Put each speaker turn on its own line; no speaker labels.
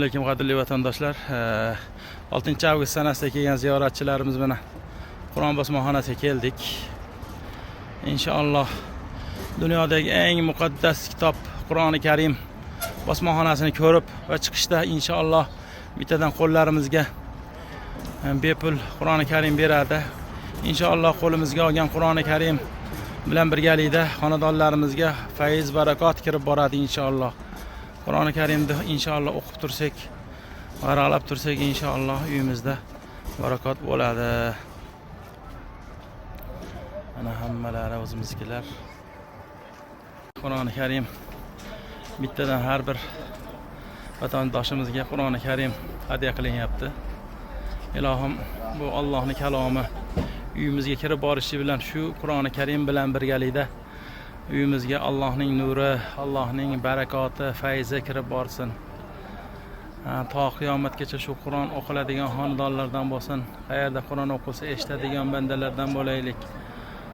Assalomu alaykum qadrli vatandoshlar. 6 avgust sanasida kelgan ziyoratchilarimiz bilan Qur'on bosmaxonasiga keldik. Inshaalloh dunyodagi eng muqaddas kitob Qur'oni Karim bosmaxonasini ko'rib va chiqishda inshaalloh bittadan qo'llarimizga bepul Qur'oni Karim beradi. Inshaalloh qo'limizga olgan Qur'oni Karim bilan birgalikda xonadonlarimizga fayz barakot kirib boradi inshaalloh. Qur'oni Karimni inshaalloh o'qib tursak, varaqlab tursak inshaalloh uyimizda barakot bo'ladi. Ana hammalari o'zimizkilar. Qur'oni Karim bittadan har bir vatandoshimizga Qur'oni Karim hadya qilinyapti. Ilohim bu Allohning kalomi uyimizga kirib borishi bilan shu Qur'oni Karim bilan birgalikda uyimizga Allohning nuri, Allohning barakoti, fayzi kirib borsin. To qiyomatgacha shu Qur'on o'qiladigan xonadonlardan bo'lsin. Qayerda Qur'on o'qilsa eshitadigan bandalardan bo'laylik.